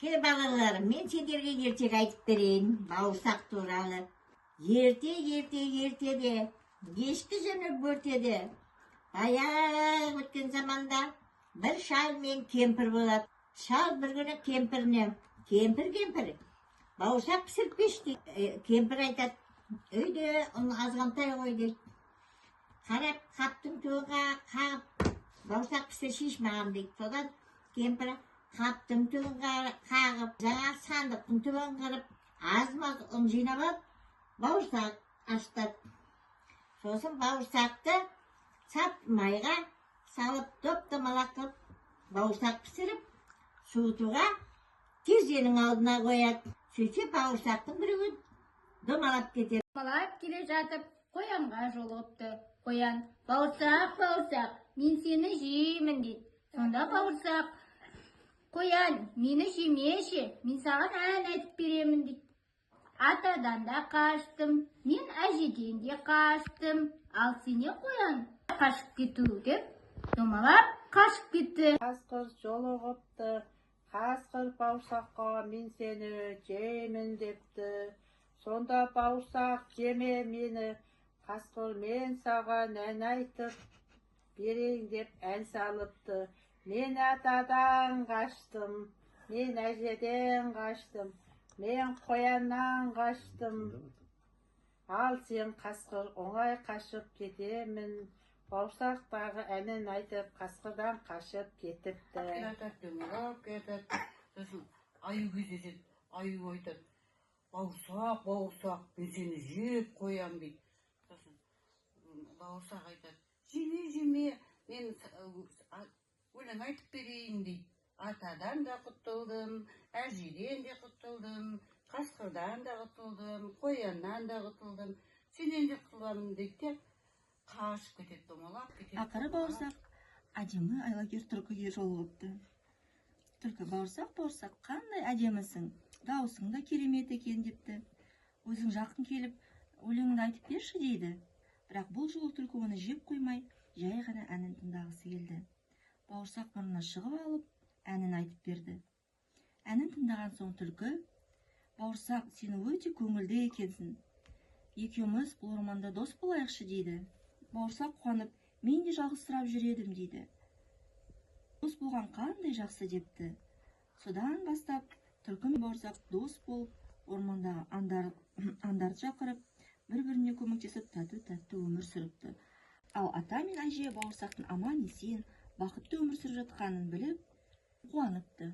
Кел балаларым, мен сендерге ертек айтып берейін, бауырсақ туралы. Ертеде, кешкі және бөртеде. Баяғы өткен заманда бір шал мен кемпір болады. Шал бір күні кемпіріне, кемпір, бауырсақ пісіртпеш дейді. Кемпір айтады, өйде ұн азғантай ғой дейді. Қарап, қаптың туға қағып, бауырсақ пісіршеш маған дейді. Содан кемпірі қаптың түгін қағып, жаңа сандықтың түгін қырып, аз-маз ұн жинап алып, бауырсақ аштады. Сосын бауырсақты сап майға салып, топ-томалақ қылып, бауырсақ пісіріп, суытуға терезенің алдына қояды. Сөйтсе бауырсақтың біреуі домалап кетеді. Домалап келе жатып, қоянға жолығыпты. Қоян, бауырсақ, мен сені жеймін дейді. Сонда бауырсақ, қоян, мені жемеші, мен саған ән айтып беремін дейді. Атадан да қаштым, мен әжеден де қаштым, ал сене қоян қашып кету деп, домалап қашып кетті. Қасқыр жолығыпты, қасқыр бауырсаққа мен сені жеймін депті. Сонда бауырсақ жеме мені, қасқыр мен саған ән айтып берейін деп ән салыпты. Мен атадан қаштым, мен әжеден қаштым, мен қояннан қаштым. Ал сен қасқыр оңай қашып кетемін. Бауырсақтағы әнін айтып, қасқырдан қашып кетіпті. Сосын аю кездеседі, аю айтады, бауырсақ, мен сені жеп қоям дейді. Сосын бауырсақ айтады, жеме, мен өлең айтып берейін дейді. Атадан да құтылдым, әжеден де құтылдым, қасқырдан да құтылдым, қояннан да құтылдым, сенен де құтыламын дейді. Қашып кетеді, домалап кетеді. Ақыры бауырсақ әдемі айлакер түлкіге жолығыпты. Түлкі бауырсақ, қандай әдемісің, даусың да керемет екен депті. Өзің жақын келіп, өлеңді айтып берші дейді. Бірақ бұл жолы түлкі оны жеп қоймай, жай ғана әнін тыңдағысы келді. Бауырсақ мұрнына шығып алып, әнін айтып берді. Әнін тыңдаған соң түлкі, бауырсақ, сен өте көңілді екенсің. Екеуміз бұл орманда дос болайықшы дейді. Бауырсақ қуанып, мен де жалғызсырап жүредім дейді. Дос болған қандай жақсы депті. Содан бастап түлкі мен бауырсақ дос болып, ормандағы андарды шақырып, бір-біріне көмектесіп тату-тәтті өмір сүріпті. Ал ата мен әже бауырсақтың аман есен, бақытты өмір сүріп жатқанын біліп, қуаныпты.